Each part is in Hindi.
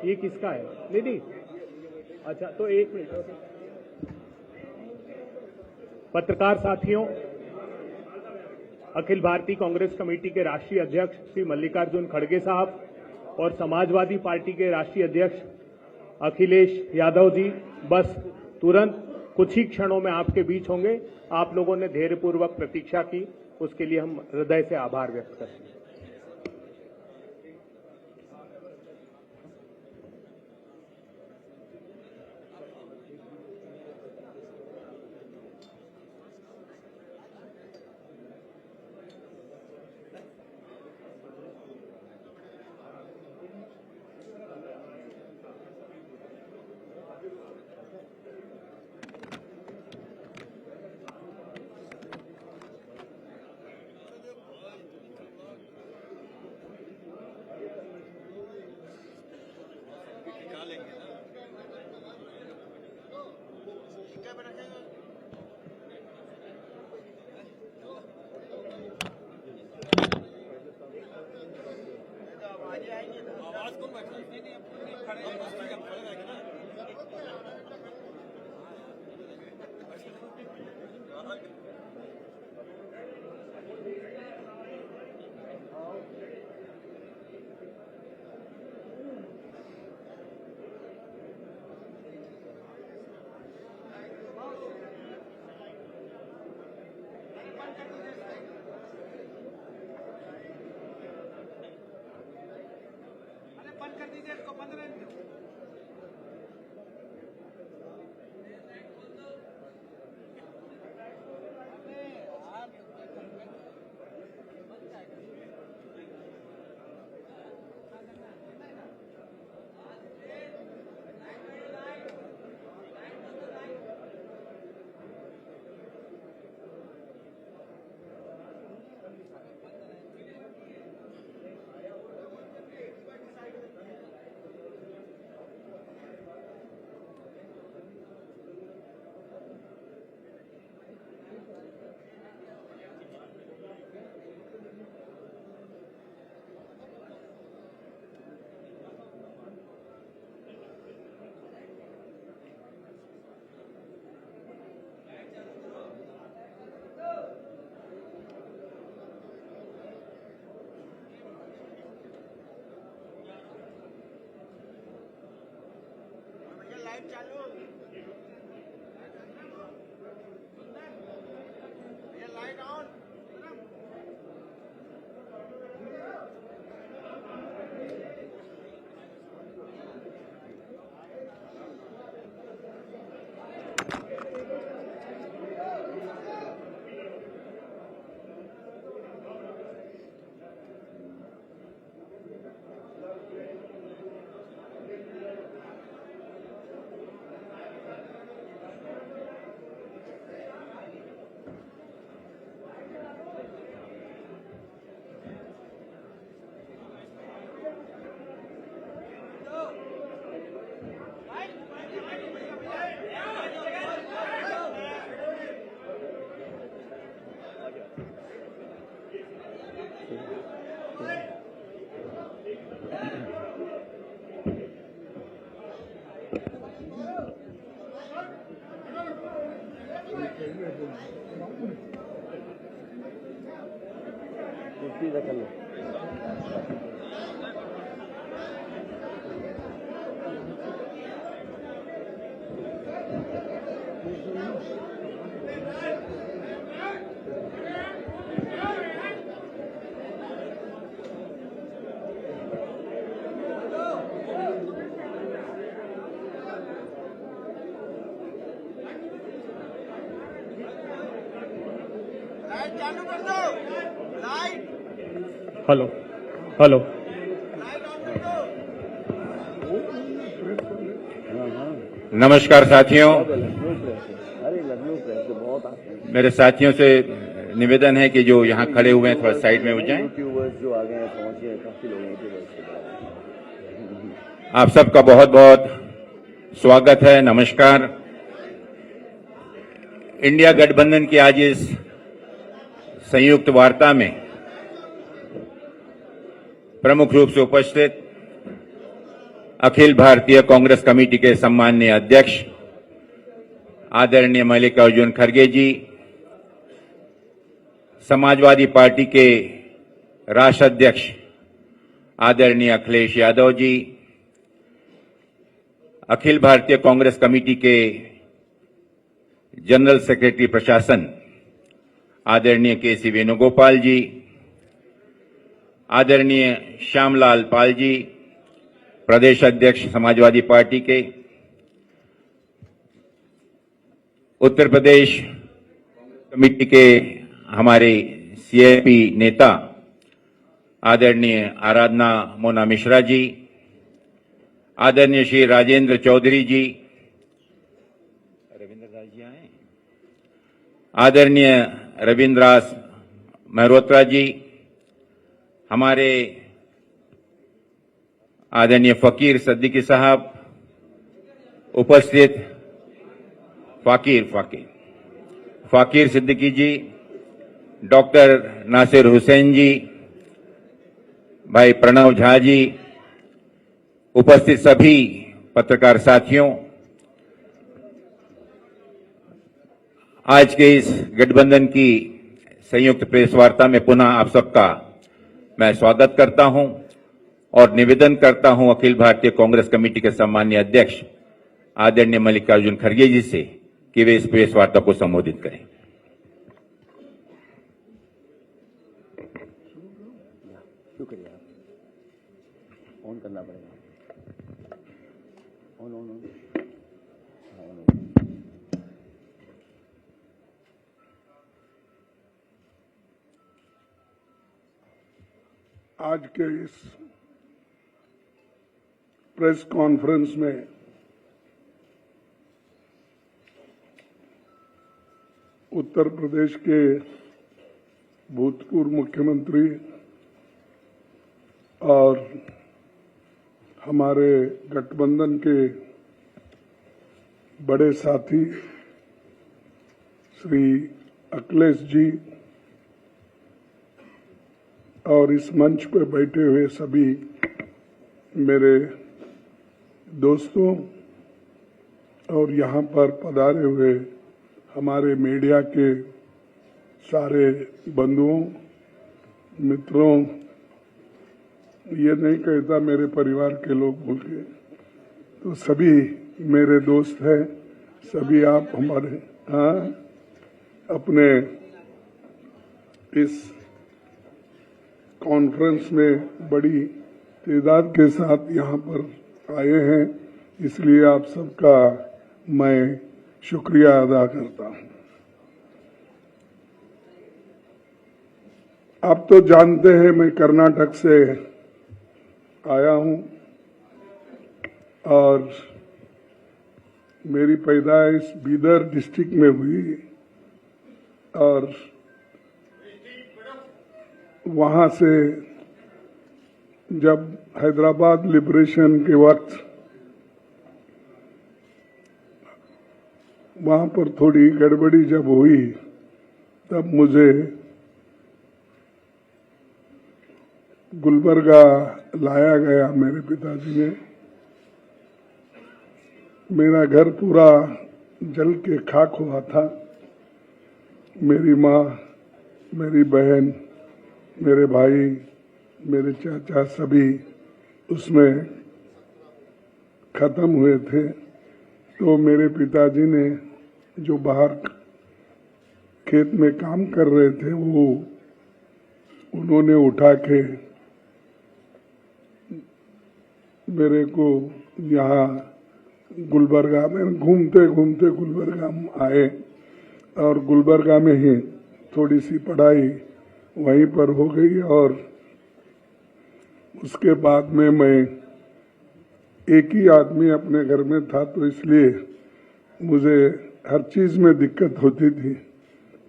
ये किसका है? निधि, अच्छा तो एक मिनट। पत्रकार साथियों, अखिल भारतीय कांग्रेस कमेटी के राष्ट्रीय अध्यक्ष श्री मल्लिकार्जुन खड़गे साहब और समाजवादी पार्टी के राष्ट्रीय अध्यक्ष अखिलेश यादव जी बस तुरंत कुछ ही क्षणों में आपके बीच होंगे। आप लोगों ने धैर्यपूर्वक प्रतीक्षा की, उसके लिए हम हृदय से आभार व्यक्त करते हैं। हेलो हेलो, नमस्कार साथियों। मेरे साथियों से निवेदन है कि जो यहाँ खड़े हुए हैं थोड़ा साइड में हो जाएं। आप सबका बहुत बहुत स्वागत है, नमस्कार। इंडिया गठबंधन की आज इस संयुक्त वार्ता में प्रमुख रूप से उपस्थित अखिल भारतीय कांग्रेस कमेटी के सम्माननीय अध्यक्ष आदरणीय मल्लिकार्जुन खड़गे जी, समाजवादी पार्टी के राष्ट्रीय अध्यक्ष आदरणीय अखिलेश यादव जी, अखिल भारतीय कांग्रेस कमेटी के जनरल सेक्रेटरी प्रशासन आदरणीय के.सी. वेणुगोपाल जी, आदरणीय श्यामलाल पाल जी, प्रदेश अध्यक्ष समाजवादी पार्टी के, उत्तर प्रदेश कमेटी के हमारे सीएपी नेता आदरणीय आराधना मोना मिश्रा जी, आदरणीय श्री राजेंद्र चौधरी जी, आदरणीय रविंद्रास मेहरोत्रा जी, हमारे आदरणीय फकीर सिद्दीकी साहब, उपस्थित फाकीर सिद्दीकी जी, डॉक्टर नासिर हुसैन जी, भाई प्रणव झा जी, उपस्थित सभी पत्रकार साथियों, आज के इस गठबंधन की संयुक्त प्रेस वार्ता में पुनः आप सबका मैं स्वागत करता हूं और निवेदन करता हूं अखिल भारतीय कांग्रेस कमेटी के सम्माननीय अध्यक्ष आदरणीय मल्लिकार्जुन खड़गे जी से कि वे इस प्रेस वार्ता को संबोधित करें। शुक्रिया। ऑन करना पड़ेगा। ऑन। आज के इस प्रेस कॉन्फ्रेंस में उत्तर प्रदेश के भूतपूर्व मुख्यमंत्री और हमारे गठबंधन के बड़े साथी श्री अखिलेश जी और इस मंच पर बैठे हुए सभी मेरे दोस्तों और यहाँ पर पधारे हुए हमारे मीडिया के सारे बंधुओं मित्रों, ये नहीं कहता मेरे परिवार के लोग बोल के, तो सभी मेरे दोस्त हैं, सभी आप हमारे अपने इस कॉन्फ्रेंस में बड़ी तादाद के साथ यहाँ पर आए हैं, इसलिए आप सबका मैं शुक्रिया अदा करता हूँ। आप तो जानते हैं मैं कर्नाटक से आया हूँ और मेरी पैदाइश बीदर डिस्ट्रिक्ट में हुई और वहां से जब हैदराबाद लिबरेशन के वक्त वहां पर थोड़ी गड़बड़ी जब हुई तब मुझे गुलबर्गा लाया गया मेरे पिताजी ने। मेरा घर पूरा जल के खाक हुआ था। मेरी माँ, मेरी बहन, मेरे भाई, मेरे चाचा सभी उसमें खत्म हुए थे। तो मेरे पिताजी ने जो बाहर खेत में काम कर रहे थे वो उन्होंने उठा के मेरे को यहाँ गुलबर्गा में घूमते घूमते गुलबर्गा में आए और गुलबर्गा में ही थोड़ी सी पढ़ाई वहीं पर हो गई और उसके बाद में मैं एक ही आदमी अपने घर में था तो इसलिए मुझे हर चीज में दिक्कत होती थी।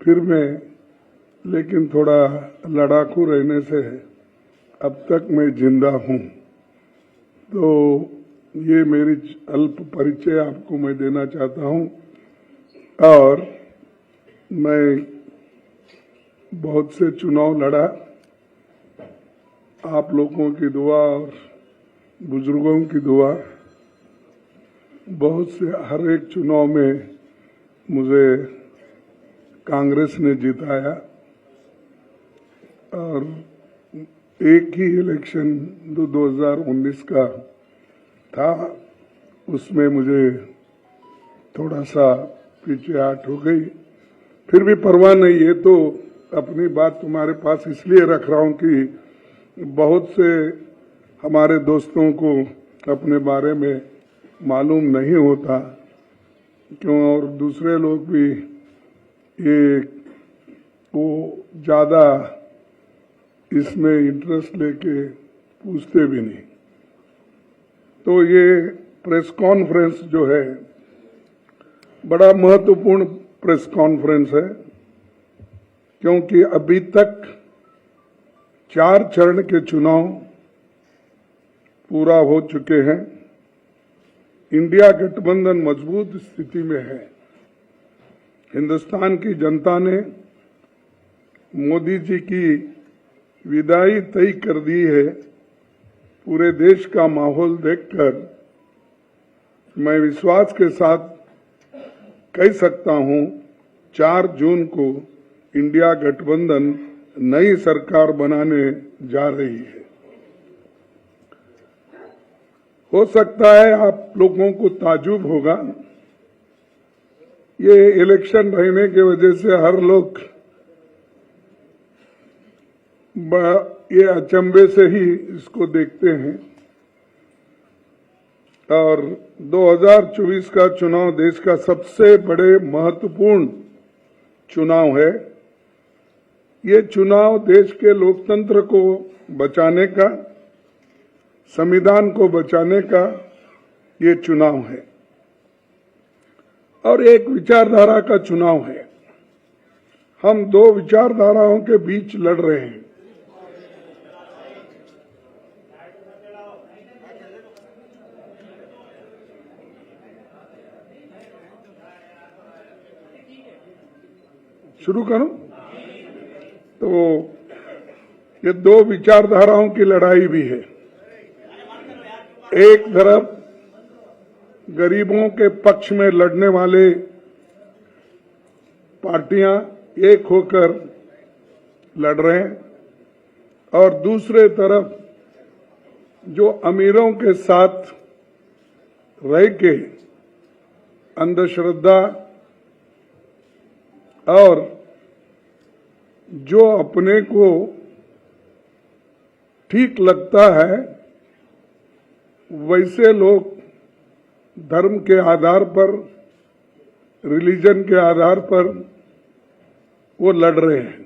फिर मैं लेकिन थोड़ा लड़ाकू रहने से अब तक मैं जिंदा हूँ। तो ये मेरी अल्प परिचय आपको मैं देना चाहता हूँ और मैं बहुत से चुनाव लड़ा। आप लोगों की दुआ और बुजुर्गों की दुआ, बहुत से हर एक चुनाव में मुझे कांग्रेस ने जिताया और एक ही इलेक्शन 2019 का था, उसमें मुझे थोड़ा सा पीछे हट हो गई। फिर भी परवाह नहीं, ये तो अपनी बात तुम्हारे पास इसलिए रख रहा हूं कि बहुत से हमारे दोस्तों को अपने बारे में मालूम नहीं होता, क्यों, और दूसरे लोग भी ये वो ज्यादा इसमें इंटरेस्ट लेके पूछते भी नहीं। तो ये प्रेस कॉन्फ्रेंस जो है बड़ा महत्वपूर्ण प्रेस कॉन्फ्रेंस है, क्योंकि अभी तक 4 चरण के चुनाव पूरा हो चुके हैं। इंडिया गठबंधन मजबूत स्थिति में है। हिंदुस्तान की जनता ने मोदी जी की विदाई तय कर दी है। पूरे देश का माहौल देखकर मैं विश्वास के साथ कह सकता हूं 4 जून को इंडिया गठबंधन नई सरकार बनाने जा रही है। हो सकता है आप लोगों को ताजुब होगा, ये इलेक्शन रहने की वजह से हर लोग ये अचंभे से ही इसको देखते हैं। और 2024 का चुनाव देश का सबसे बड़े महत्वपूर्ण चुनाव है। ये चुनाव देश के लोकतंत्र को बचाने का, संविधान को बचाने का ये चुनाव है और एक विचारधारा का चुनाव है। हम 2 विचारधाराओं के बीच लड़ रहे हैं। शुरू करूं? तो ये 2 विचारधाराओं की लड़ाई भी है। एक तरफ गरीबों के पक्ष में लड़ने वाले पार्टियां एक होकर लड़ रहे हैं और दूसरे तरफ जो अमीरों के साथ रह के अंधश्रद्धा और जो अपने को ठीक लगता है वैसे लोग धर्म के आधार पर, रिलीजन के आधार पर वो लड़ रहे हैं।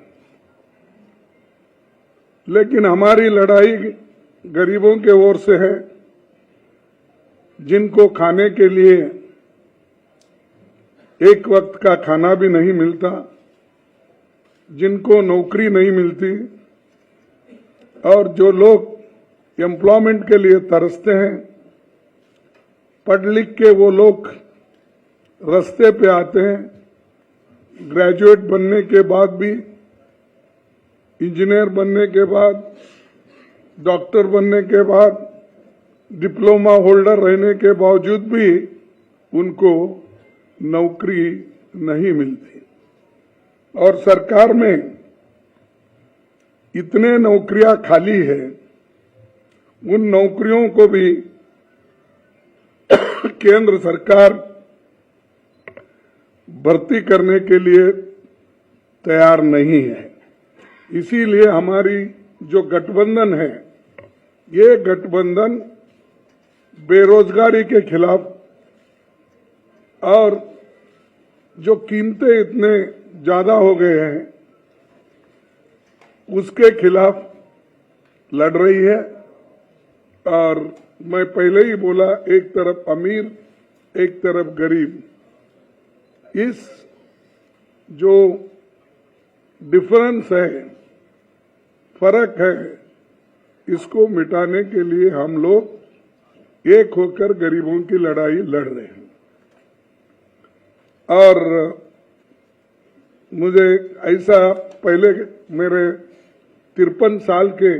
लेकिन हमारी लड़ाई गरीबों के ओर से है, जिनको खाने के लिए एक वक्त का खाना भी नहीं मिलता, जिनको नौकरी नहीं मिलती और जो लोग एम्प्लॉयमेंट के लिए तरसते हैं। पढ़ लिख के वो लोग रास्ते पे आते हैं, ग्रेजुएट बनने के बाद भी, इंजीनियर बनने के बाद, डॉक्टर बनने के बाद, डिप्लोमा होल्डर रहने के बावजूद भी उनको नौकरी नहीं मिलती। और सरकार में इतने नौकरियां खाली है, उन नौकरियों को भी केंद्र सरकार भर्ती करने के लिए तैयार नहीं है। इसीलिए हमारी जो गठबंधन है, ये गठबंधन बेरोजगारी के खिलाफ और जो कीमतें इतने ज्यादा हो गए हैं उसके खिलाफ लड़ रही है। और मैं पहले ही बोला, एक तरफ अमीर, एक तरफ गरीब, इस जो डिफरेंस है, फर्क है, इसको मिटाने के लिए हम लोग एक होकर गरीबों की लड़ाई लड़ रहे हैं। और मुझे ऐसा पहले मेरे 53 साल के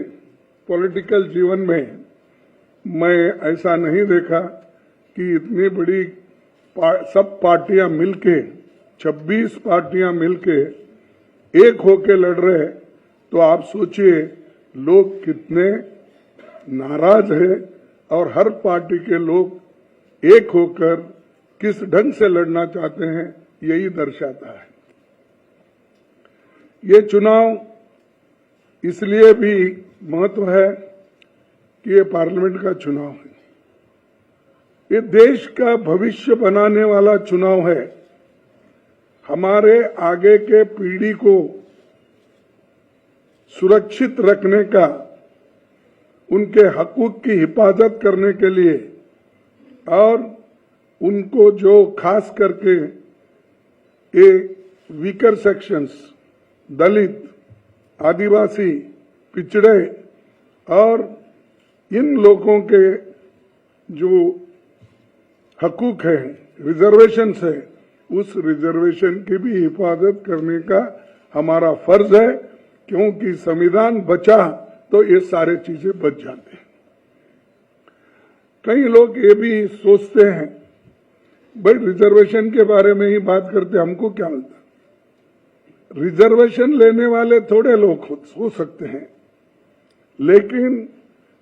पॉलिटिकल जीवन में मैं ऐसा नहीं देखा कि इतनी बड़ी सब पार्टियां मिलके 26 पार्टियां मिलके एक होके लड़ रहे हैं, तो आप सोचिए लोग कितने नाराज है और हर पार्टी के लोग एक होकर किस ढंग से लड़ना चाहते हैं, यही दर्शाता है। ये चुनाव इसलिए भी महत्व है कि ये पार्लियामेंट का चुनाव है, ये देश का भविष्य बनाने वाला चुनाव है। हमारे आगे के पीढ़ी को सुरक्षित रखने का, उनके हकूक की हिफाजत करने के लिए और उनको जो खास करके ये वीकर सेक्शंस, दलित, आदिवासी, पिछड़े और इन लोगों के जो हकूक है, रिजर्वेशंस है, उस रिजर्वेशन की भी हिफाजत करने का हमारा फर्ज है, क्योंकि संविधान बचा तो ये सारे चीजें बच जाते हैं। कई लोग ये भी सोचते हैं भाई रिजर्वेशन के बारे में ही बात करते, हमको क्या मिलता। रिजर्वेशन लेने वाले थोड़े लोग हो सकते हैं, लेकिन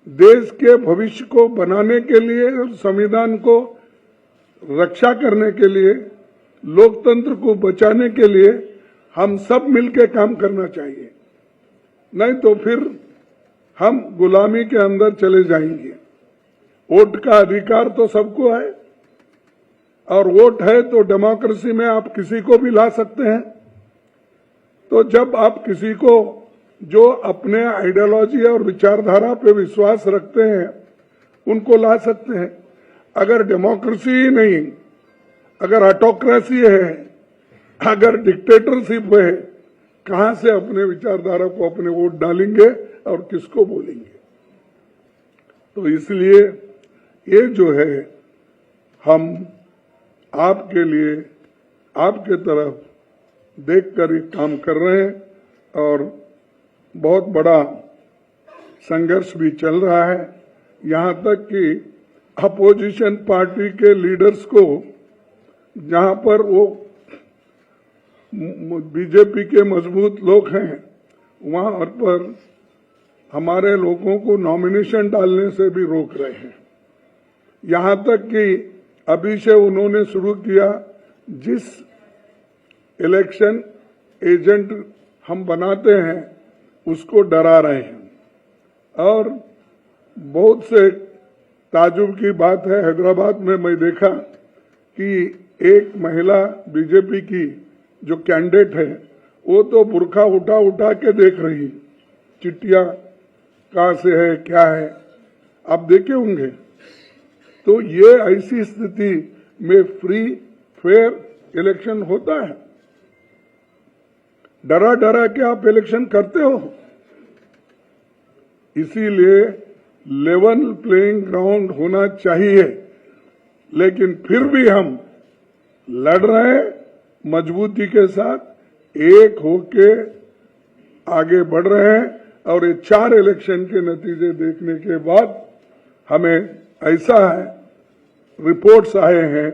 देश के भविष्य को बनाने के लिए और संविधान को रक्षा करने के लिए, लोकतंत्र को बचाने के लिए हम सब मिलकर काम करना चाहिए, नहीं तो फिर हम गुलामी के अंदर चले जाएंगे। वोट का अधिकार तो सबको है और वोट है तो डेमोक्रेसी में आप किसी को भी ला सकते हैं। तो जब आप किसी को जो अपने आइडियोलॉजी और विचारधारा पे विश्वास रखते हैं उनको ला सकते हैं। अगर डेमोक्रेसी ही नहीं, अगर ऑटोक्रेसी है, अगर डिक्टेटरशिप है, कहां से अपने विचारधारा को अपने वोट डालेंगे और किसको बोलेंगे। तो इसलिए ये जो है हम आपके लिए, आपके तरफ देखकर ये काम कर रहे हैं और बहुत बड़ा संघर्ष भी चल रहा है। यहां तक कि अपोजिशन पार्टी के लीडर्स को, जहां पर वो बीजेपी के मजबूत लोग हैं, वहां पर हमारे लोगों को नॉमिनेशन डालने से भी रोक रहे हैं। यहां तक कि अभी से उन्होंने शुरू किया, जिस इलेक्शन एजेंट हम बनाते हैं उसको डरा रहे हैं। और बहुत से ताजुब की बात है, हैदराबाद में मैं देखा कि एक महिला बीजेपी की जो कैंडिडेट है वो तो बुर्का उठा उठा के देख रही, चिट्ठियां कहां से है, क्या है, आप देखे होंगे। तो ये ऐसी स्थिति में फ्री फेयर इलेक्शन होता है? डरा डरा के आप इलेक्शन करते हो। इसीलिए लेवल प्लेइंग ग्राउंड होना चाहिए, लेकिन फिर भी हम लड़ रहे हैं मजबूती के साथ, एक होके आगे बढ़ रहे हैं। और ये 4 इलेक्शन के नतीजे देखने के बाद हमें ऐसा है, रिपोर्ट्स आए हैं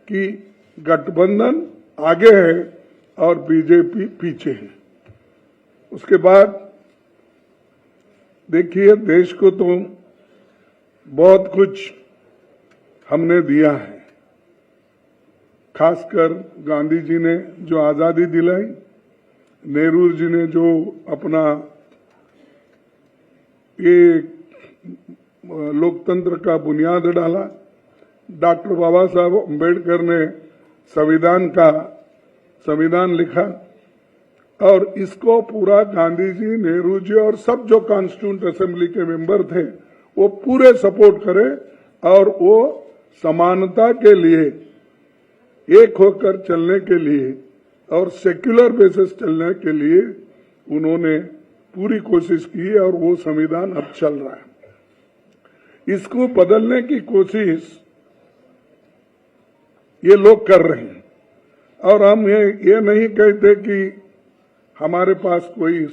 कि गठबंधन आगे है और बीजेपी पीछे है। उसके बाद देखिए, देश को तो बहुत कुछ हमने दिया है, खासकर गांधी जी ने जो आजादी दिलाई, नेहरू जी ने जो अपना ये लोकतंत्र का बुनियाद डाला, डॉक्टर बाबा साहब अम्बेडकर ने संविधान लिखा, और इसको पूरा गांधी जी, नेहरू जी और सब जो कॉन्स्टिट्यूंट असेंबली के मेंबर थे वो पूरे सपोर्ट करे और वो समानता के लिए, एक होकर चलने के लिए और सेक्युलर बेसिस चलने के लिए उन्होंने पूरी कोशिश की और वो संविधान अब चल रहा है। इसको बदलने की कोशिश ये लोग कर रहे हैं और हम ये नहीं कहते कि हमारे पास कोई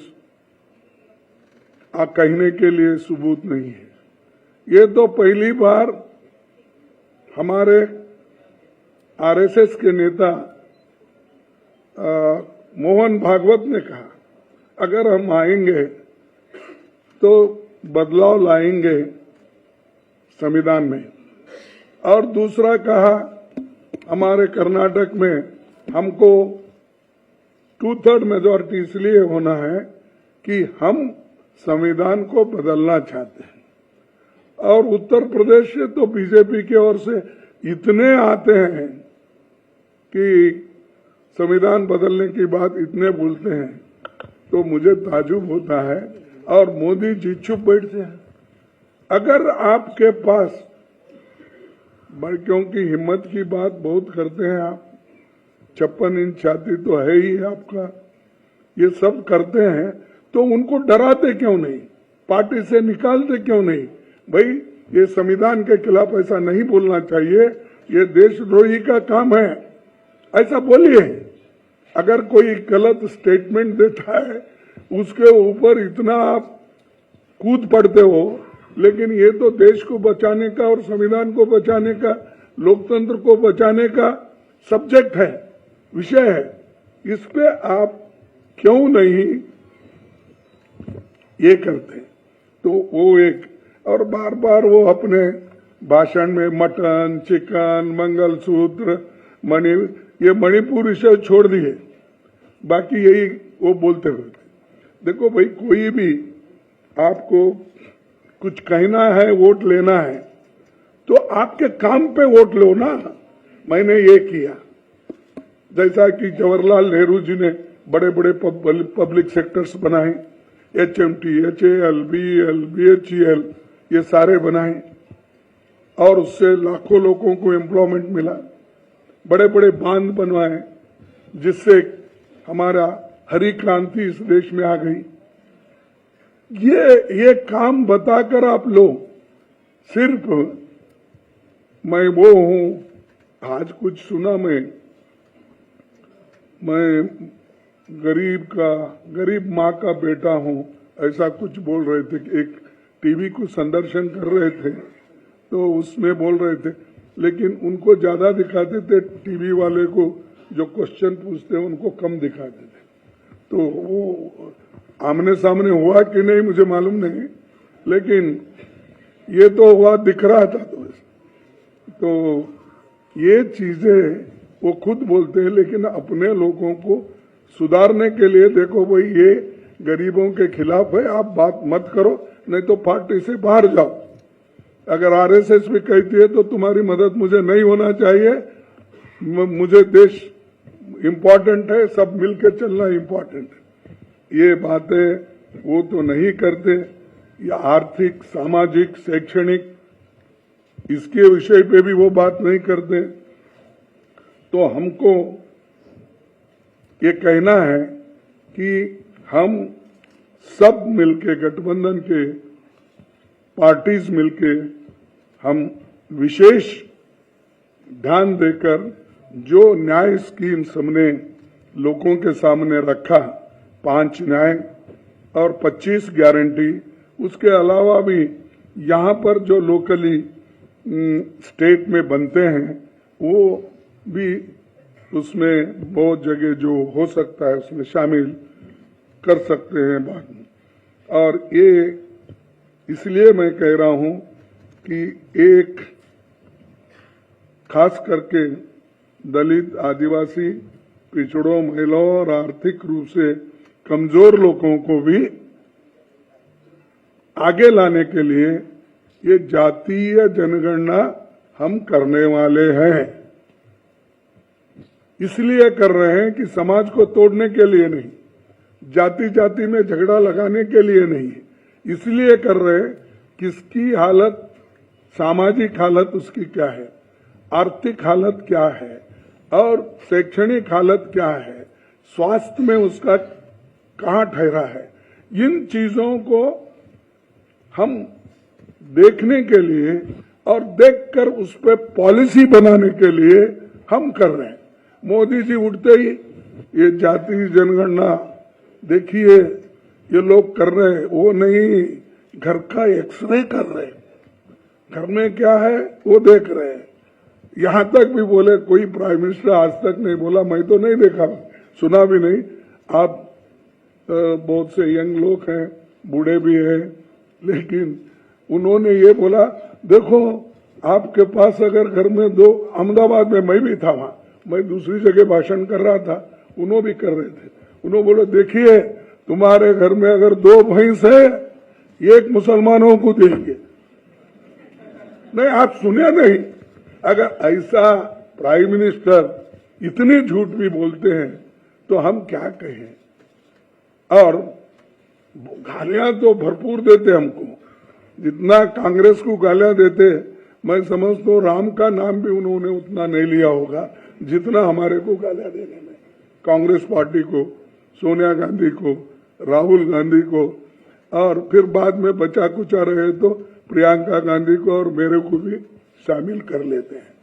कहने के लिए सबूत नहीं है। ये तो पहली बार हमारे आरएसएस के नेता मोहन भागवत ने कहा, अगर हम आएंगे तो बदलाव लाएंगे संविधान में। और दूसरा कहा, हमारे कर्नाटक में हमको 2/3 मेजॉरिटी इसलिए होना है कि हम संविधान को बदलना चाहते हैं। और उत्तर प्रदेश से तो बीजेपी की ओर से इतने आते हैं कि संविधान बदलने की बात इतने बोलते हैं, तो मुझे ताजुब होता है। और मोदी जी चुप बैठते हैं। अगर आपके पास, क्योंकि हिम्मत की बात बहुत करते हैं आप, 56 इंच छाती तो है ही आपका, ये सब करते हैं, तो उनको डराते क्यों नहीं, पार्टी से निकालते क्यों नहीं? भाई ये संविधान के खिलाफ ऐसा नहीं बोलना चाहिए, ये देशद्रोही का काम है, ऐसा बोलिए। अगर कोई गलत स्टेटमेंट देता है उसके ऊपर इतना आप कूद पड़ते हो, लेकिन ये तो देश को बचाने का और संविधान को बचाने का, लोकतंत्र को बचाने का सब्जेक्ट है, विषय है। इस पे आप क्यों नहीं ये करते? तो वो एक, और बार बार वो अपने भाषण में मटन, चिकन, मंगलसूत्र, ये मणिपुर विषय छोड़ दिए, बाकी यही वो बोलते हुए। देखो भाई, कोई भी आपको कुछ कहना है, वोट लेना है, तो आपके काम पे वोट लो ना। मैंने ये किया, जैसा कि जवाहरलाल नेहरू जी ने बड़े बड़े पब्लिक सेक्टर्स बनाए, HMT, HAL, BEL, BHEL, ये सारे बनाए, और उससे लाखों लोगों को एम्प्लॉयमेंट मिला। बड़े बड़े बांध बनवाए, जिससे हमारा हरी क्रांति इस देश में आ गई। ये काम बताकर आप लो, सिर्फ मैं वो हूं, आज कुछ सुना मैं गरीब माँ का बेटा हूं, ऐसा कुछ बोल रहे थे। एक टीवी को संदर्शन कर रहे थे, तो उसमें बोल रहे थे, लेकिन उनको ज्यादा दिखाते थे, टीवी वाले को जो क्वेश्चन पूछते हैं उनको कम दिखाते थे। तो वो आमने सामने हुआ कि नहीं मुझे मालूम नहीं, लेकिन ये तो हुआ, दिख रहा था। तो ये चीजें वो खुद बोलते हैं, लेकिन अपने लोगों को सुधारने के लिए, देखो भाई ये गरीबों के खिलाफ है, आप बात मत करो, नहीं तो पार्टी से बाहर जाओ। अगर आरएसएस भी कहती है तो तुम्हारी मदद मुझे नहीं होना चाहिए, मुझे देश इम्पोर्टेंट है, सब मिलकर चलना इम्पोर्टेंट है। ये बातें वो तो नहीं करते। ये आर्थिक, सामाजिक, शैक्षणिक, इसके विषय पे भी वो बात नहीं करते। तो हमको ये कहना है कि हम सब मिलके, गठबंधन के पार्टीज मिलके, हम विशेष ध्यान देकर जो न्याय स्कीम्स हमने लोगों के सामने रखा, 5 न्याय और 25 गारंटी, उसके अलावा भी यहाँ पर जो लोकली स्टेट में बनते हैं वो भी उसमें बहुत जगह जो हो सकता है उसमें शामिल कर सकते हैं बाद में। और ये इसलिए मैं कह रहा हूं कि एक खास करके दलित, आदिवासी, पिछड़ों, महिलाओं और आर्थिक रूप से कमजोर लोगों को भी आगे लाने के लिए ये जातीय जनगणना हम करने वाले हैं। इसलिए कर रहे हैं कि समाज को तोड़ने के लिए नहीं, जाति जाति में झगड़ा लगाने के लिए नहीं, इसलिए कर रहे हैं किसकी हालत, सामाजिक हालत उसकी क्या है, आर्थिक हालत क्या है और शैक्षणिक हालत क्या है, स्वास्थ्य में उसका कहाँ ठहरा है, इन चीजों को हम देखने के लिए और देखकर उस पर पॉलिसी बनाने के लिए हम कर रहे हैं। मोदी जी उठते ही ये जाति जनगणना देखिए ये लोग कर रहे हैं, वो नहीं, घर का एक्सरे कर रहे हैं। घर में क्या है वो देख रहे हैं। यहां तक भी बोले कोई प्राइम मिनिस्टर आज तक नहीं बोला, मैं तो नहीं देखा, सुना भी नहीं। आप बहुत से यंग लोग हैं, बूढ़े भी हैं, लेकिन उन्होंने ये बोला देखो आपके पास अगर घर में दो, अहमदाबाद में मैं भी था वहां, मैं दूसरी जगह भाषण कर रहा था, उन्होंने भी कर रहे थे, उन्होंने बोला देखिए तुम्हारे घर में अगर 2 भैंस है, एक मुसलमानों को देंगे। नहीं, आप सुने नहीं। अगर ऐसा प्राइम मिनिस्टर इतनी झूठ भी बोलते हैं तो हम क्या कहें। और गालियां तो भरपूर देते हमको, जितना कांग्रेस को गालियां देते, मैं समझता हूं राम का नाम भी उन्होंने उतना नहीं लिया होगा जितना हमारे को गालियां देने में। कांग्रेस पार्टी को, सोनिया गांधी को, राहुल गांधी को, और फिर बाद में बचा कुचा रहे तो प्रियंका गांधी को और मेरे को भी शामिल कर लेते हैं।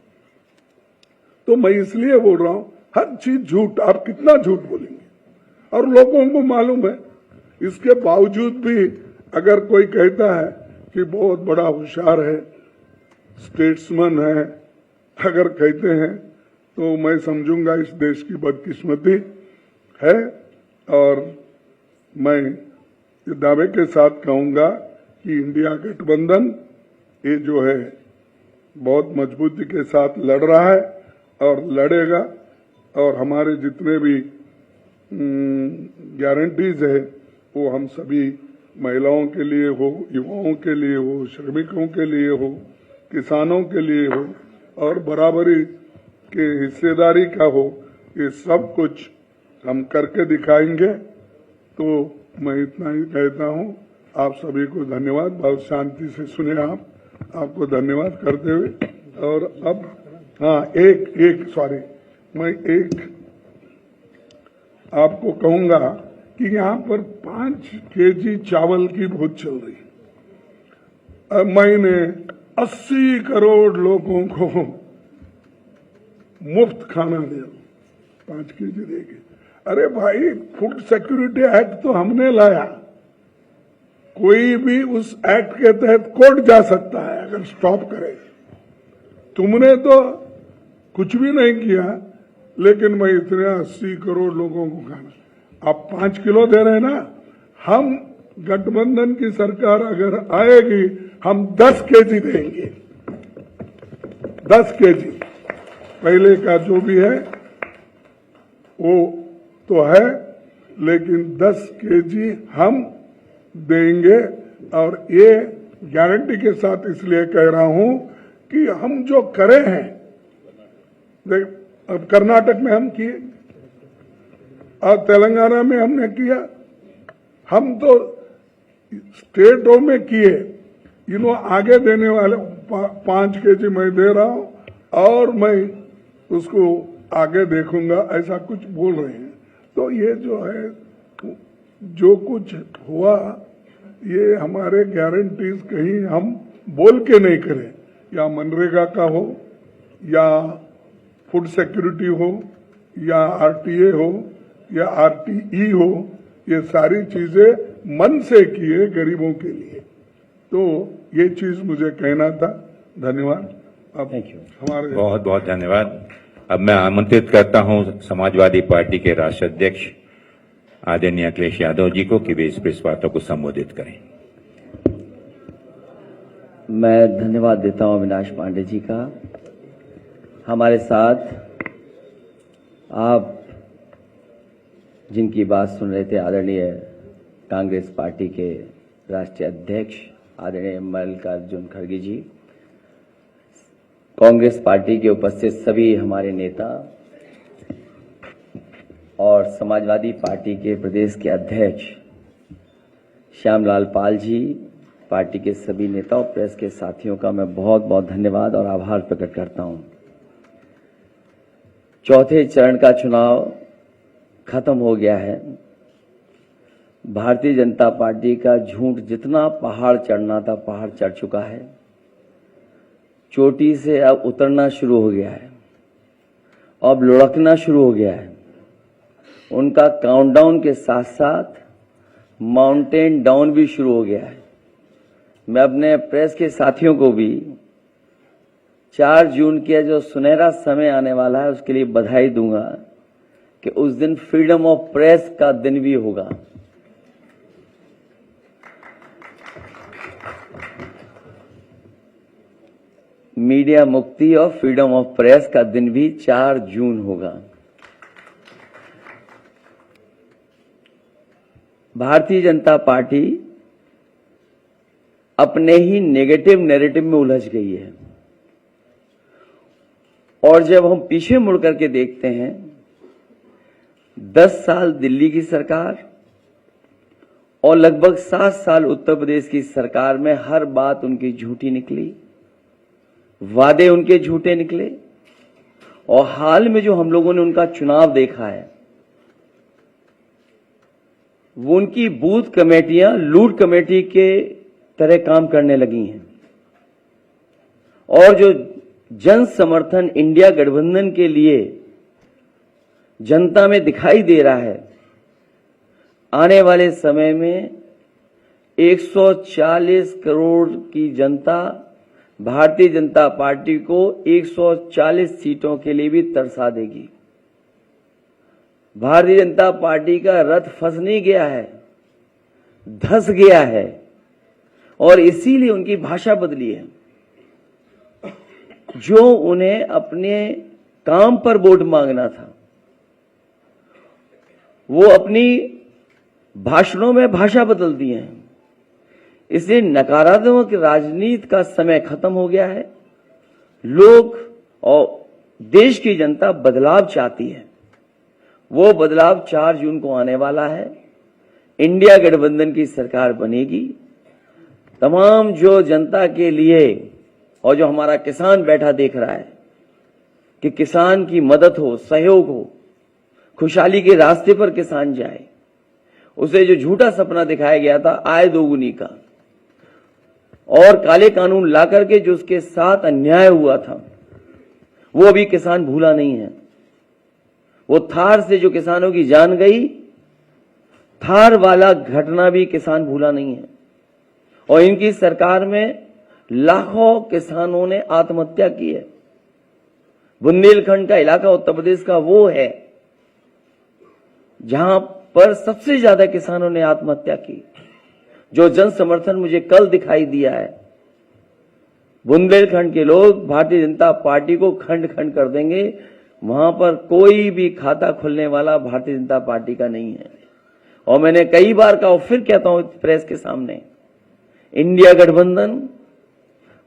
तो मैं इसलिए बोल रहा हूं, हर चीज झूठ, आप कितना झूठ बोलेंगे, और लोगों को मालूम है। इसके बावजूद भी अगर कोई कहता है कि बहुत बड़ा होशियार है, स्टेट्समैन है, अगर कहते हैं तो मैं समझूंगा इस देश की बदकिस्मती है। और मैं ये दावे के साथ कहूंगा कि इंडिया गठबंधन ये जो है बहुत मजबूती के साथ लड़ रहा है और लड़ेगा, और हमारे जितने भी गारंटीज है वो हम सभी महिलाओं के लिए हो, युवाओं के लिए हो, श्रमिकों के लिए हो, किसानों के लिए हो, और बराबरी के हिस्सेदारी का हो, ये सब कुछ हम करके दिखाएंगे। तो मैं इतना ही कहता हूं, आप सभी को धन्यवाद। बहुत शांति से सुने आप, आपको धन्यवाद करते हुए। और अब मैं एक आपको कहूंगा कि यहाँ पर 5 केजी चावल की बहुत चल रही है। मैंने 80 करोड़ लोगों को मुफ्त खाना दिया, 5 केजी देके। अरे भाई, फूड सिक्योरिटी एक्ट तो हमने लाया, कोई भी उस एक्ट के तहत कोर्ट जा सकता है अगर स्टॉप करे। तुमने तो कुछ भी नहीं किया, लेकिन मैं इतने 80 करोड़ लोगों को खाना, आप 5 किलो दे रहे ना, हम गठबंधन की सरकार अगर आएगी हम 10 केजी देंगे, 10 केजी। पहले का जो भी है वो तो है, लेकिन 10 केजी हम देंगे। और ये गारंटी के साथ इसलिए कह रहा हूं कि हम जो करे हैं, अब कर्नाटक में हम किए और तेलंगाना में हमने किया, हम तो स्टेटों में किए। आगे देने वाले 5 केजी मैं दे रहा हूं और मैं उसको आगे देखूंगा, ऐसा कुछ बोल रहे हैं। तो ये जो है, जो कुछ हुआ, ये हमारे गारंटीज कहीं हम बोल के नहीं करें, या मनरेगा का हो, या फूड सिक्योरिटी हो, या आरटीए हो, या आरटीई हो, ये सारी चीजें मन से किए गरीबों के लिए। तो ये चीज मुझे कहना था। धन्यवाद। अब हमारे बहुत बहुत धन्यवाद। अब मैं आमंत्रित करता हूं समाजवादी पार्टी के राष्ट्रीय अध्यक्ष आदरणीय अखिलेश यादव जी को कि वे इस प्रेस वार्ता को संबोधित करें। मैं धन्यवाद देता हूं अविनाश पांडे जी का। हमारे साथ आप जिनकी बात सुन रहे थे, आदरणीय कांग्रेस पार्टी के राष्ट्रीय अध्यक्ष आदरणीय मल्लिकार्जुन खड़गे जी, कांग्रेस पार्टी के उपस्थित सभी हमारे नेता और समाजवादी पार्टी के प्रदेश के अध्यक्ष श्यामलाल पाल जी, पार्टी के सभी नेता और प्रेस के साथियों का मैं बहुत बहुत धन्यवाद और आभार प्रकट करता हूं। चौथे चरण का चुनाव खत्म हो गया है। भारतीय जनता पार्टी का झूठ जितना पहाड़ चढ़ना था, पहाड़ चढ़ चुका है। चोटी से अब उतरना शुरू हो गया है, अब लुढ़कना शुरू हो गया है। उनका काउंटडाउन के साथ साथ माउंटेन डाउन भी शुरू हो गया है। मैं अपने प्रेस के साथियों को भी 4 जून के जो सुनहरा समय आने वाला है उसके लिए बधाई दूंगा कि उस दिन फ्रीडम ऑफ प्रेस का दिन भी होगा। मीडिया मुक्ति और फ्रीडम ऑफ प्रेस का दिन भी 4 जून होगा। भारतीय जनता पार्टी अपने ही नेगेटिव नैरेटिव में उलझ गई है और जब हम पीछे मुड़ करके देखते हैं 10 साल दिल्ली की सरकार और लगभग 7 साल उत्तर प्रदेश की सरकार में हर बात उनकी झूठी निकली, वादे उनके झूठे निकले और हाल में जो हम लोगों ने उनका चुनाव देखा है वो उनकी बूथ कमेटियां लूट कमेटी के तरह काम करने लगी हैं और जो जन समर्थन इंडिया गठबंधन के लिए जनता में दिखाई दे रहा है, आने वाले समय में 140 करोड़ की जनता भारतीय जनता पार्टी को 140 सीटों के लिए भी तरसा देगी। भारतीय जनता पार्टी का रथ फंस नहीं गया है, धंस गया है और इसीलिए उनकी भाषा बदली है। जो उन्हें अपने काम पर वोट मांगना था वो अपनी भाषणों में भाषा बदल दिए हैं। इसलिए नकारात्मक राजनीति का समय खत्म हो गया है। लोग और देश की जनता बदलाव चाहती है। वो बदलाव 4 जून को आने वाला है। इंडिया गठबंधन की सरकार बनेगी। तमाम जो जनता के लिए और जो हमारा किसान बैठा देख रहा है कि किसान की मदद हो, सहयोग हो, खुशहाली के रास्ते पर किसान जाए, उसे जो झूठा सपना दिखाया गया था आय दोगुनी का और काले कानून ला करके जो उसके साथ अन्याय हुआ था वो अभी किसान भूला नहीं है। वो थार से जो किसानों की जान गई, थार वाला घटना भी किसान भूला नहीं है और इनकी सरकार में लाखों किसानों ने आत्महत्या की है। बुंदेलखंड का इलाका उत्तर प्रदेश का वो है जहां पर सबसे ज्यादा किसानों ने आत्महत्या की। जो जन समर्थन मुझे कल दिखाई दिया है, बुंदेलखंड के लोग भारतीय जनता पार्टी को खंड खंड कर देंगे। वहां पर कोई भी खाता खुलने वाला भारतीय जनता पार्टी का नहीं है। और मैंने कई बार कहा और फिर कहता हूं प्रेस के सामने, इंडिया गठबंधन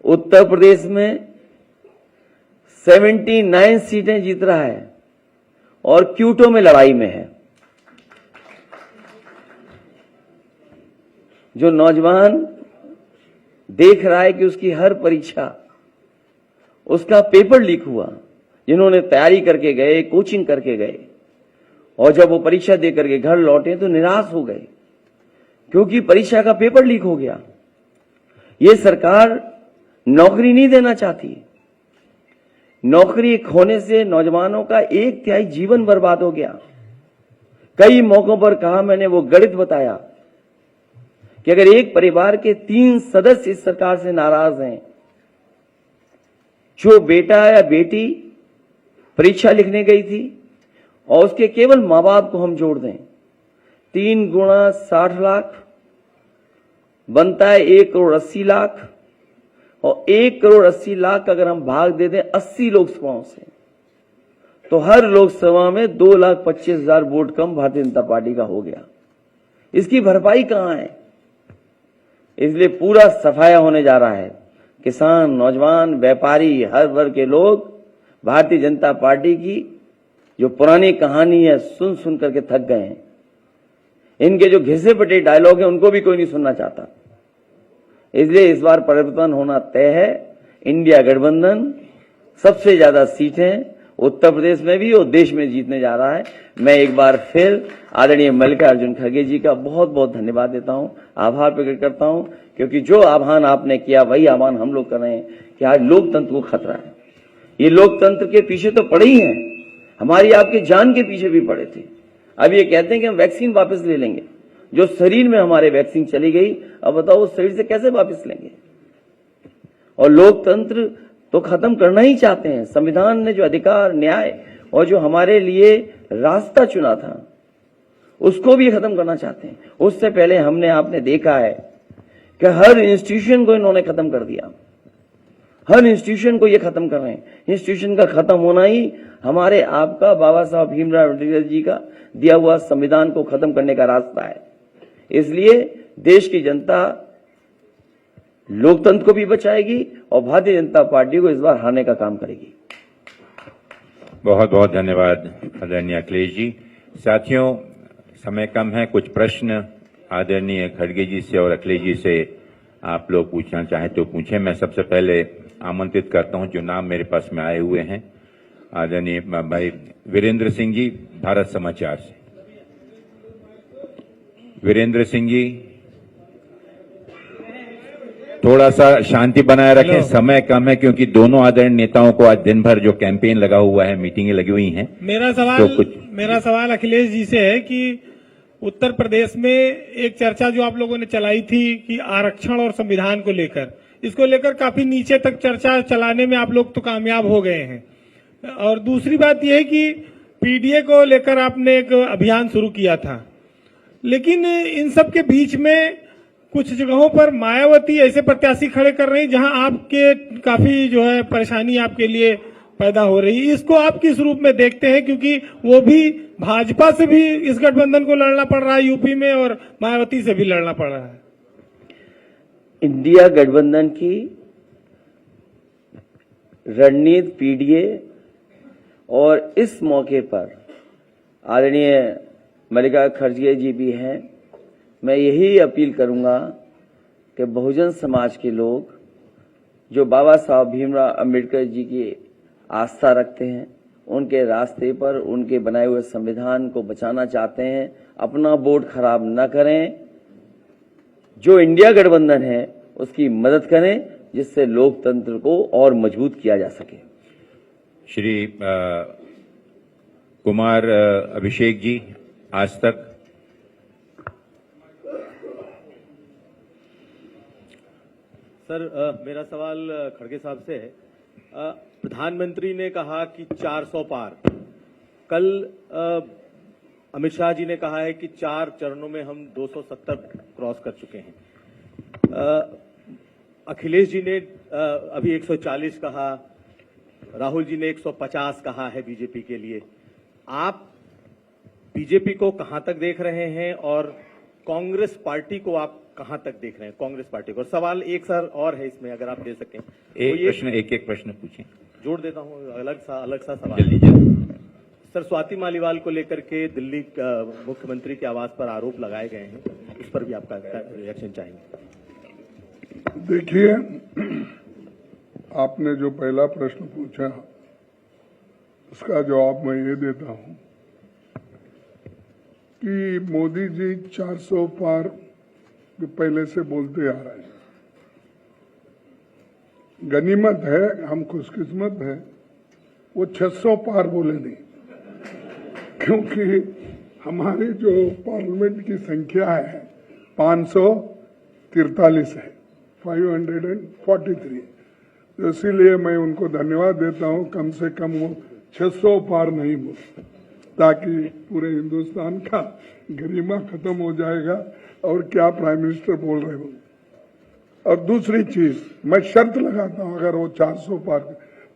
उत्तर प्रदेश में 79 सीटें जीत रहा है और क्यूटो में लड़ाई में है। जो नौजवान देख रहा है कि उसकी हर परीक्षा, उसका पेपर लीक हुआ, जिन्होंने तैयारी करके गए, कोचिंग करके गए और जब वो परीक्षा दे करके घर लौटे तो निराश हो गए क्योंकि परीक्षा का पेपर लीक हो गया। ये सरकार नौकरी नहीं देना चाहती। नौकरी खोने से नौजवानों का 1/3 जीवन बर्बाद हो गया। कई मौकों पर कहा मैंने, वो गणित बताया कि अगर एक परिवार के 3 सदस्य इस सरकार से नाराज हैं, जो बेटा या बेटी परीक्षा लिखने गई थी और उसके केवल मां बाप को हम जोड़ दें, 3 गुणा 60 लाख बनता है 1 करोड़ 80 लाख और 1 करोड़ 80 लाख अगर हम भाग दे दें 80 लोकसभाओं से तो हर लोकसभा में 2,25,000 वोट कम भारतीय जनता पार्टी का हो गया। इसकी भरपाई कहां है? इसलिए पूरा सफाया होने जा रहा है। किसान, नौजवान, व्यापारी, हर वर्ग के लोग भारतीय जनता पार्टी की जो पुरानी कहानी है सुन सुन करके थक गए हैं। इनके जो घिसे पिटे डायलॉग हैं उनको भी कोई नहीं सुनना चाहता। इसलिए इस बार परिवर्तन होना तय है। इंडिया गठबंधन सबसे ज्यादा सीटें उत्तर प्रदेश में भी और देश में जीतने जा रहा है। मैं एक बार फिर आदरणीय मल्लिकार्जुन खड़गे जी का बहुत बहुत धन्यवाद देता हूं, आभार प्रकट करता हूं, क्योंकि जो आह्वान आपने किया वही आह्वान हम लोग कर रहे हैं कि आज लोकतंत्र को खतरा है। ये लोकतंत्र के पीछे तो पड़े ही हैं, हमारी आपकी जान के पीछे भी पड़े थे। अब ये कहते हैं कि हम वैक्सीन वापस ले लेंगे, जो शरीर में हमारे वैक्सीन चली गई, अब बताओ उस शरीर से कैसे वापस लेंगे। और लोकतंत्र तो खत्म करना ही चाहते हैं। संविधान ने जो अधिकार, न्याय और जो हमारे लिए रास्ता चुना था उसको भी खत्म करना चाहते हैं। उससे पहले हमने आपने देखा है कि हर इंस्टीट्यूशन को इन्होंने खत्म कर दिया। हर इंस्टीट्यूशन को ये खत्म कर रहे हैं। इंस्टीट्यूशन का खत्म होना ही हमारे आपका बाबा साहब भीमराव अम्बेडकर जी का दिया हुआ संविधान को खत्म करने का रास्ता है। इसलिए देश की जनता लोकतंत्र को भी बचाएगी और भारतीय जनता पार्टी को इस बार हारने का काम करेगी। बहुत बहुत धन्यवाद आदरणीय अखिलेश जी। साथियों, समय कम है, कुछ प्रश्न आदरणीय खड़गे जी से और अखिलेश जी से आप लोग पूछना चाहें तो पूछें। मैं सबसे पहले आमंत्रित करता हूं जो नाम मेरे पास में आए हुए हैं, आदरणीय भाई वीरेंद्र सिंह जी, भारत समाचार से। वीरेंद्र सिंह जी, थोड़ा सा शांति बनाए रखें, समय कम है क्योंकि दोनों आदरणीय नेताओं को आज दिन भर जो कैंपेन लगा हुआ है, मीटिंगें लगी हुई हैं। मेरा सवाल अखिलेश जी से है कि उत्तर प्रदेश में एक चर्चा जो आप लोगों ने चलाई थी कि आरक्षण और संविधान को लेकर, इसको लेकर काफी नीचे तक चर्चा चलाने में आप लोग तो कामयाब हो गए हैं। और दूसरी बात यह है कि पीडीए को लेकर आपने एक अभियान शुरू किया था, लेकिन इन सब के बीच में कुछ जगहों पर मायावती ऐसे प्रत्याशी खड़े कर रही जहां आपके काफी जो है परेशानी आपके लिए पैदा हो रही। इसको आप किस रूप में देखते हैं, क्योंकि वो भी भाजपा से भी इस गठबंधन को लड़ना पड़ रहा है यूपी में और मायावती से भी लड़ना पड़ रहा है। इंडिया गठबंधन की रणनीति पीडीए और इस मौके पर आदरणीय मल्लिका खड़गे जी भी हैं। मैं यही अपील करूंगा कि बहुजन समाज के लोग जो बाबा साहब भीमराव अम्बेडकर जी की आस्था रखते हैं, उनके रास्ते पर, उनके बनाए हुए संविधान को बचाना चाहते हैं, अपना वोट खराब न करें। जो इंडिया गठबंधन है उसकी मदद करें जिससे लोकतंत्र को और मजबूत किया जा सके। श्री कुमार अभिषेक जी, आज तक। सर, मेरा सवाल खड़गे साहब से है। प्रधानमंत्री ने कहा कि 400 पार। कल अमित शाह जी ने कहा है कि 4 चरणों में हम 270 क्रॉस कर चुके हैं। अखिलेश जी ने अभी 140 कहा, राहुल जी ने 150 कहा है बीजेपी के लिए। आप बीजेपी को कहां तक देख रहे हैं और कांग्रेस पार्टी को आप कहां तक देख रहे हैं, कांग्रेस पार्टी को? और सवाल एक सर और है इसमें, अगर आप दे सकें। एक प्रश्न पूछें। जोड़ देता हूं, अलग सा सवाल। जल्दी जल्दी। सर, स्वाति मालीवाल को लेकर के दिल्ली मुख्यमंत्री के आवास पर आरोप लगाए गए हैं, उस पर भी आपका रिएक्शन चाहेंगे। देखिए, आपने जो पहला प्रश्न पूछा उसका जवाब मैं ये देता हूं कि मोदी जी 400 पार पहले से बोलते आ रहे हैं। गनीमत है, हम खुशकिस्मत हैं, वो 600 पार बोले नहीं, क्योंकि हमारी जो पार्लियामेंट की संख्या है 543 है, 543। तो इसीलिए मैं उनको धन्यवाद देता हूं, कम से कम वो 600 पार नहीं बोले, ताकि पूरे हिंदुस्तान का गरिमा खत्म हो जाएगा और क्या प्राइम मिनिस्टर बोल रहे हो। और दूसरी चीज, मैं शर्त लगाता हूं, अगर वो 400 पार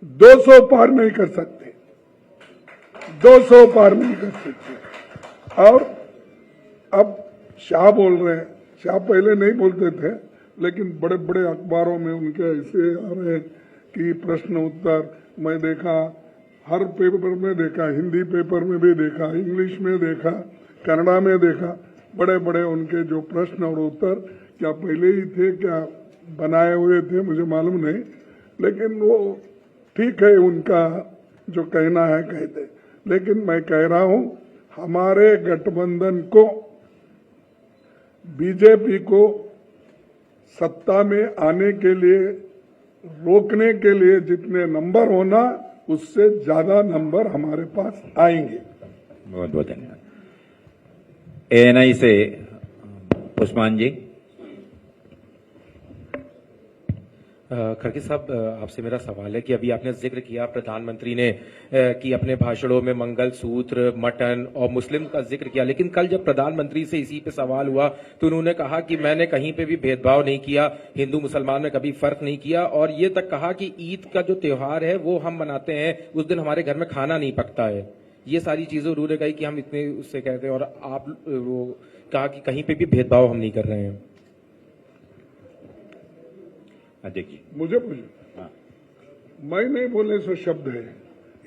200 पार नहीं कर सकते, 200 पार नहीं कर सकते। और अब शाह बोल रहे हैं, शाह पहले नहीं बोलते थे, लेकिन बड़े बड़े अखबारों में उनके ऐसे आ रहे हैं कि प्रश्न उत्तर, मैं देखा हर पेपर में देखा, हिंदी पेपर में भी देखा, इंग्लिश में देखा, कन्नड़ा में देखा, बड़े बड़े उनके जो प्रश्न और उत्तर क्या पहले ही थे, क्या बनाए हुए थे, मुझे मालूम नहीं, लेकिन वो ठीक है, उनका जो कहना है कहते। लेकिन मैं कह रहा हूं, हमारे गठबंधन को, बीजेपी को सत्ता में आने के लिए, रोकने के लिए जितने नंबर होना, उससे ज्यादा नंबर हमारे पास आएंगे। बहुत बहुत धन्यवाद। एएनआई से उस्मान जी। खड़गे साहब, आपसे मेरा सवाल है कि अभी आपने जिक्र किया प्रधानमंत्री ने कि अपने भाषणों में मंगल सूत्र, मटन और मुस्लिम का जिक्र किया, लेकिन कल जब प्रधानमंत्री से इसी पे सवाल हुआ तो उन्होंने कहा कि मैंने कहीं पे भी भेदभाव नहीं किया, हिंदू मुसलमान में कभी फर्क नहीं किया, और ये तक कहा कि ईद का जो त्योहार है वो हम मनाते हैं, उस दिन हमारे घर में खाना नहीं पकता है। ये सारी चीजें उन्होंने कही कि हम इतने उससे कहते हैं, और आप वो कहा कि कहीं पे भी भेदभाव हम नहीं कर रहे हैं। देखिए, मुझे पूछो। हाँ। मैं नहीं बोले सो शब्द है,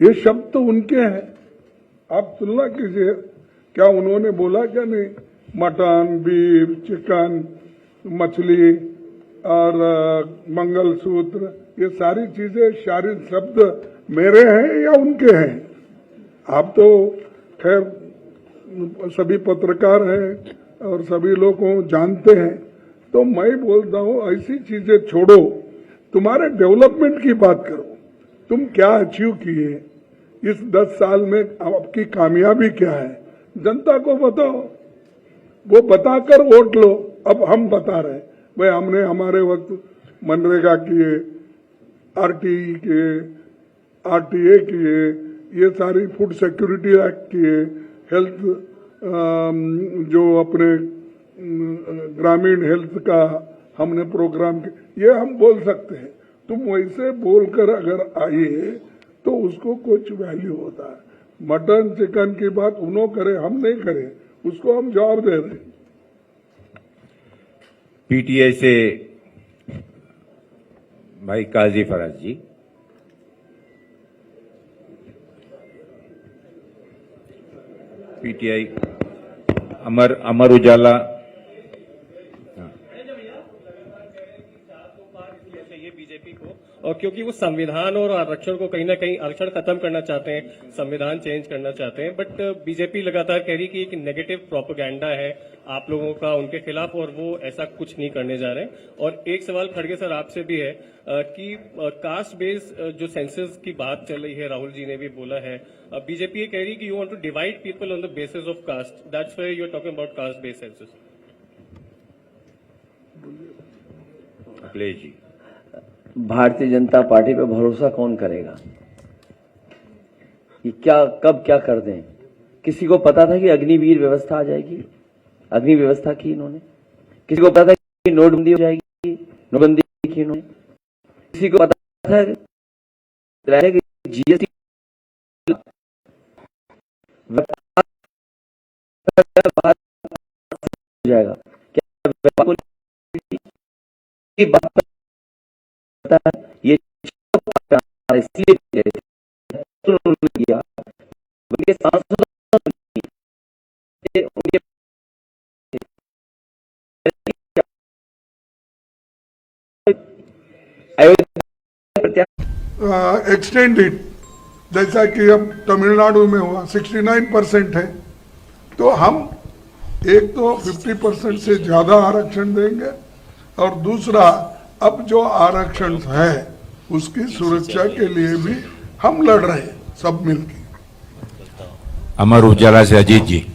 ये शब्द तो उनके हैं। आप तुलना कीजिए, क्या उन्होंने बोला क्या नहीं? मटन, बीफ, चिकन, मछली और मंगलसूत्र, ये सारी चीजें शारीरिक शब्द मेरे हैं या उनके हैं? आप तो खैर सभी पत्रकार हैं और सभी लोग को जानते हैं, तो मैं बोलता हूं ऐसी चीजें छोड़ो, तुम्हारे डेवलपमेंट की बात करो। तुम क्या अचीव किए इस 10 साल में, आपकी कामयाबी क्या है, जनता को बताओ, वो बताकर वोट लो। अब हम बता रहे भाई हमने हमारे वक्त मनरेगा किए, आरटीई किए, आरटीए किए, ये सारी फूड सिक्योरिटी एक्ट किए, हेल्थ जो अपने ग्रामीण हेल्थ का हमने प्रोग्राम किया, ये हम बोल सकते हैं। तुम वैसे बोलकर अगर आइए तो उसको कुछ वैल्यू होता है। मटन चिकन की बात उन्होंने करे, हम नहीं करे, उसको हम जवाब दे रहे हैं। पीटीआई से भाई काजी फराज जी। पीटीआई अमर उजाला। बीजेपी को, और क्योंकि वो संविधान और आरक्षण को कहीं ना कहीं आरक्षण खत्म करना चाहते हैं, संविधान चेंज करना चाहते हैं, बट बीजेपी लगातार कह रही कि एक नेगेटिव प्रोपेगेंडा है आप लोगों का उनके खिलाफ और वो ऐसा कुछ नहीं करने जा रहे। और एक सवाल खड़गे सर आपसे भी है कि कास्ट बेस्ड जो सेंसस की बात चल रही है, राहुल जी ने भी बोला है, बीजेपी ये कह रही कि you want to divide people on the basis of caste, that's why you are talking about caste based census. Akhilesh ji. Bharatiya Janata party पे भरोसा कौन करेगा कि क्या कब क्या कर दें? किसी को पता था कि अग्निवीर व्यवस्था आ जाएगी? अग्नि व्यवस्था की इन्होंने। किसी को पता था कि नोटबंदी हो जाएगी? नोटबंदी की इन्होंने। किसी को पता था कि जीएसटी हो जाएगा? क्या ये इसलिए किया उनके सांसद उनके एक्सटेंडेड, जैसा कि अब तमिलनाडु में हुआ 69% है, तो हम एक तो 50% से ज्यादा आरक्षण देंगे, और दूसरा अब जो आरक्षण है उसकी सुरक्षा के लिए भी हम लड़ रहे हैं सब मिलकर। अमर उजाला से अजीत जी।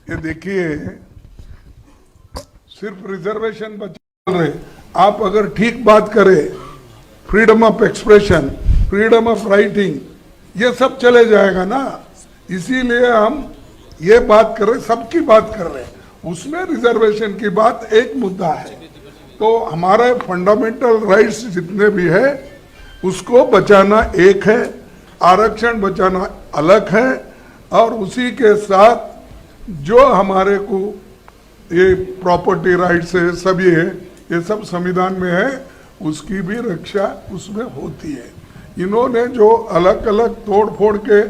ये देखिए, सिर्फ रिजर्वेशन बचा रहे, आप अगर ठीक बात करें, freedom of expression, freedom of writing, ये सब चले जाएगा ना। इसीलिए हम ये बात कर रहे, सबकी बात कर रहे हैं, उसमें रिजर्वेशन की बात एक मुद्दा है। तो हमारे फंडामेंटल राइट्स जितने भी है उसको बचाना एक है, आरक्षण बचाना अलग है, और उसी के साथ जो हमारे को ये प्रॉपर्टी राइट्स है, सब ये सब संविधान में है, उसकी भी रक्षा उसमें होती है। इन्होंने जो अलग अलग तोड़ फोड़ के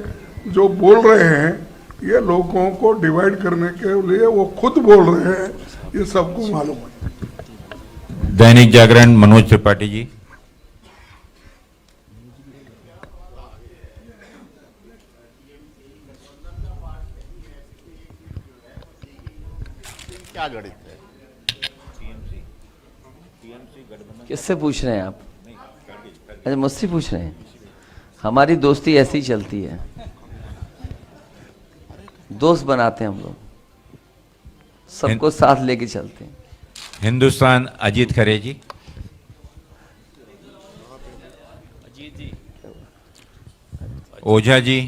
जो बोल रहे हैं, ये लोगों को डिवाइड करने के लिए वो खुद बोल रहे हैं, ये सबको मालूम है। दैनिक जागरण मनोज त्रिपाठी जी। क्या गणित है? किससे पूछ रहे हैं आप? अच्छा, मुझसे पूछ रहे हैं। हमारी दोस्ती ऐसी ही चलती है, दोस्त बनाते हैं हम लोग, सबको साथ लेके चलते हैं। हिंदुस्तान अजीत खरे जी। ओझा जी।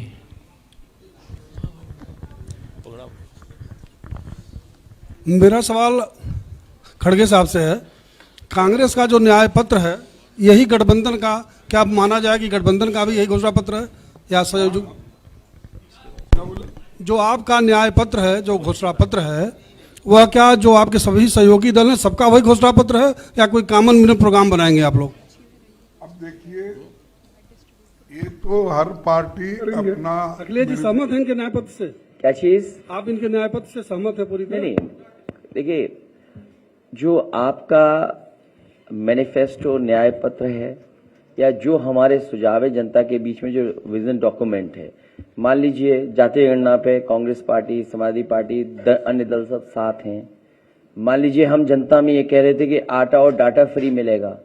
मेरा सवाल खड़गे साहब से है। कांग्रेस का जो न्याय पत्र है, यही गठबंधन का क्या माना जाए कि गठबंधन का भी यही घोषणा पत्र है या संयोजक? जो आपका न्याय पत्र है, जो घोषणा पत्र है, वह क्या जो आपके सभी सहयोगी दल हैं सबका वही घोषणा पत्र है या कोई कॉमन मिनिमम प्रोग्राम बनाएंगे आप लोग? अब देखिए, ये तो हर पार्टी अपना। अखिलेश जी सहमत हैं इनके न्याय पत्र से? क्या चीज? आप इनके न्याय पत्र से सहमत है पूरी तरह? नहीं, देखिए, जो आपका मैनिफेस्टो न्याय पत्र है या जो हमारे सुझाव है जनता के बीच में जो विजन डॉक्यूमेंट है, मान लीजिए जातीय गणना पे कांग्रेस पार्टी, समाजवादी पार्टी, अन्य दल सब साथ हैं। मान लीजिए हम जनता में ये कह रहे थे कि आटा और डाटा फ्री मिलेगा,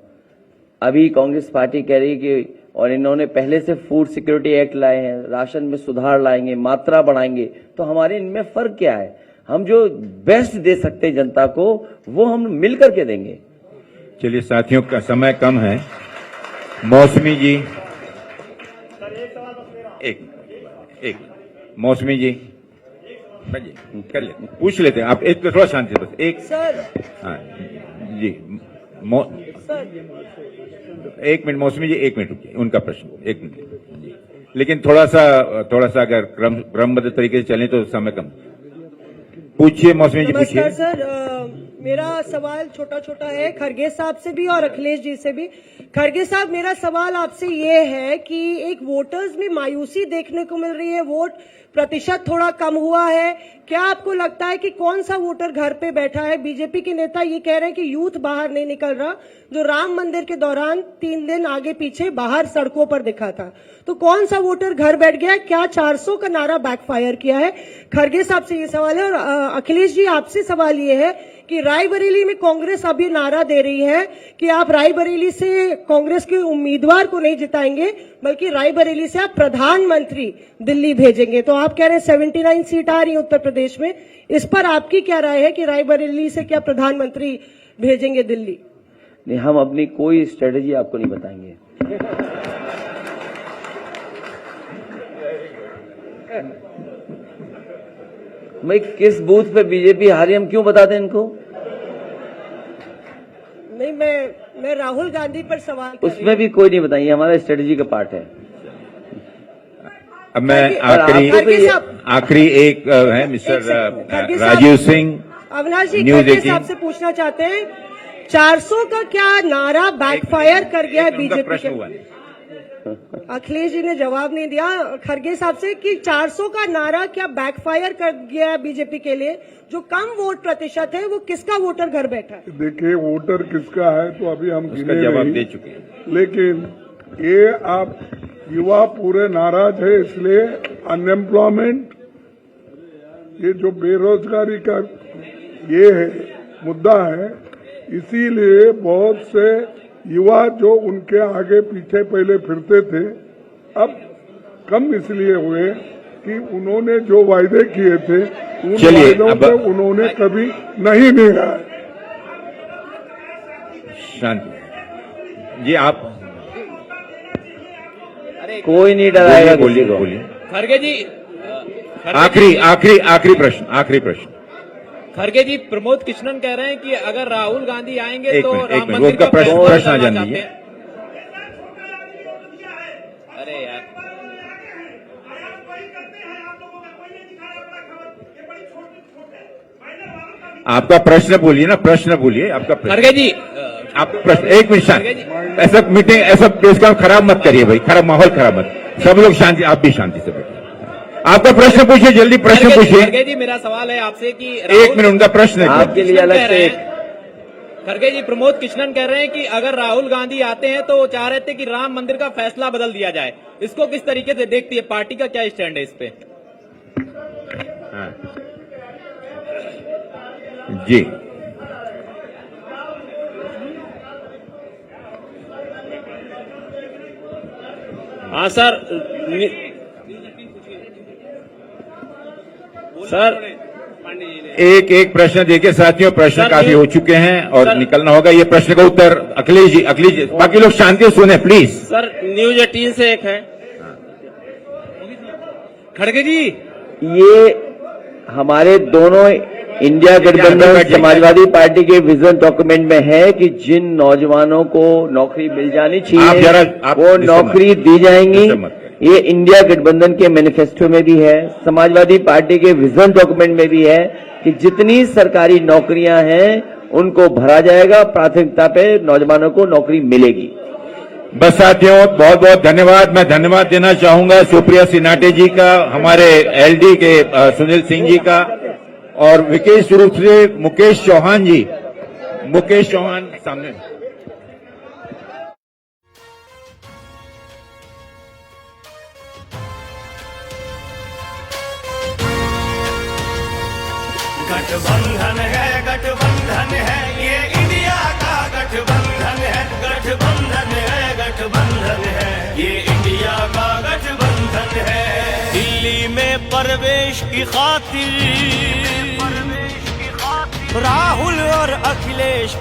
अभी कांग्रेस पार्टी कह रही है कि, और इन्होंने पहले से फूड सिक्योरिटी एक्ट लाए हैं, राशन में सुधार लाएंगे, मात्रा बढ़ाएंगे, तो हमारे इनमें फर्क क्या है? हम जो बेस्ट दे सकते हैं जनता को वो हम मिल करके देंगे। चलिए साथियों, का समय कम है। मौसमी जी, एक मौसमी जी कर ले, पूछ लेते हैं। आप एक तो थोड़ा शांति बस एक सर। हाँ जी, एक मिनट मौसमी जी, एक मिनट रुकिए, उनका प्रश्न एक मिनट जी। लेकिन थोड़ा सा अगर क्रमबद्ध तरीके से चलें तो समय कम। पूछिए मौसमी जी, पूछिए। नमस्कार सर, मेरा सवाल छोटा छोटा है, खड़गे साहब से भी और अखिलेश जी से भी। खड़गे साहब, मेरा सवाल आपसे ये है कि एक वोटर्स में मायूसी देखने को मिल रही है, वोट प्रतिशत थोड़ा कम हुआ है। क्या आपको लगता है कि कौन सा वोटर घर पे बैठा है? बीजेपी के नेता ये कह रहे हैं कि यूथ बाहर नहीं निकल रहा, जो राम मंदिर के दौरान 3 दिन आगे पीछे बाहर सड़कों पर दिखा था। तो कौन सा वोटर घर बैठ गया? क्या 400 का नारा बैकफायर किया है? खड़गे साहब से ये सवाल है। और अखिलेश जी, आपसे सवाल ये है कि रायबरेली में कांग्रेस अभी नारा दे रही है कि आप रायबरेली से कांग्रेस के उम्मीदवार को नहीं जिताएंगे, बल्कि रायबरेली से आप प्रधानमंत्री दिल्ली भेजेंगे। तो आप कह रहे हैं 79 सीट आ रही है उत्तर प्रदेश में, इस पर आपकी क्या राय है कि रायबरेली से क्या प्रधानमंत्री भेजेंगे दिल्ली? नहीं, हम अपनी कोई स्ट्रेटेजी आपको नहीं बताएंगे। मैं किस बूथ पे बीजेपी हारी हम क्यों बता दें इनको? नहीं, मैं राहुल गांधी पर सवाल कर उसमें भी कोई नहीं बताइए, हमारा स्ट्रेटेजी का पार्ट है। अब मैं आखिरी एक है मिस्टर राजीव सिंह, अविनाश जी, न्यूज़ खड़गे 18 साहब से पूछना चाहते हैं, 400 का क्या नारा बैकफायर कर गया है बीजेपी के? अखिलेश जी ने जवाब नहीं दिया खड़गे साहब से कि 400 का नारा क्या बैकफायर कर गया है बीजेपी के लिए? जो कम वोट प्रतिशत है वो किसका वोटर घर बैठा है? देखिए, वोटर किसका है तो अभी हम उसका जवाब दे चुके हैं, लेकिन ये आप युवा पूरे नाराज है, इसलिए अनएम्प्लॉयमेंट, ये जो बेरोजगारी का ये है मुद्दा है, इसीलिए बहुत से युवा जो उनके आगे पीछे पहले फिरते थे अब कम इसलिए हुए कि उन्होंने जो वायदे किए थे उन वायदों को उन्होंने कभी नहीं निभाया। शांति जी, आप कोई नहीं डराएगा। बोलिए। खड़गे जी, आखिरी प्रश्न। खड़गे जी, प्रमोद कृष्णन कह रहे हैं कि अगर राहुल गांधी आएंगे तो राम मंदिर उनका का प्रश्न आ जान दीजिए। अरे यार, आपका प्रश्न बोलिए ना, प्रश्न बोलिए आपका प्रश्न। खड़गे जी, आप प्रश्न, एक मिनट शांति, ऐसा मीटिंग ऐसा प्रेस का खराब मत करिए भाई, खराब माहौल खराब मत, सब लोग शांति, आप भी शांति से बैठिए। आपका प्रश्न पूछिए, जल्दी प्रश्न पूछिए। खड़गे जी, मेरा सवाल है आपसे कि एक मिनट, उनका प्रश्न है आपके लिए अलग से। खड़गे जी, प्रमोद कृष्णन कह रहे हैं कि अगर राहुल गांधी आते हैं तो वो चाह रहे थे कि राम मंदिर का फैसला बदल दिया जाए, इसको किस तरीके से देखती है, पार्टी का क्या स्टैंड है इस पे? जी। हाँ सर सर एक एक प्रश्न देखिए साथियों, प्रश्न सर, काफी हो चुके हैं और सर, निकलना होगा। ये प्रश्न का उत्तर अखिलेश जी, बाकी लोग शांति से सुने प्लीज। सर न्यूज 18 से एक है। खड़गे जी, ये हमारे दोनों इंडिया गठबंधन समाजवादी पार्टी के विजन डॉक्यूमेंट में है कि जिन नौजवानों को नौकरी मिल जानी आप चाहिए वो नौकरी दी जाएंगी। ये इंडिया गठबंधन के मैनिफेस्टो में भी है, समाजवादी पार्टी के विजन डॉक्यूमेंट में भी है कि जितनी सरकारी नौकरियां हैं उनको भरा जाएगा, प्राथमिकता पे नौजवानों को नौकरी मिलेगी। बस साथियों, बहुत बहुत धन्यवाद। मैं धन्यवाद देना चाहूंगा सुप्रिया सिन्हाटे जी का, हमारे एलडी के सुनील सिंह जी का, और विशेष रूप से मुकेश चौहान जी। मुकेश चौहान सामने। गठबंधन है ये इंडिया का गठबंधन है, गठबंधन है ये इंडिया का गठबंधन है। दिल्ली में प्रवेश की खातिर राहुल और अखिलेश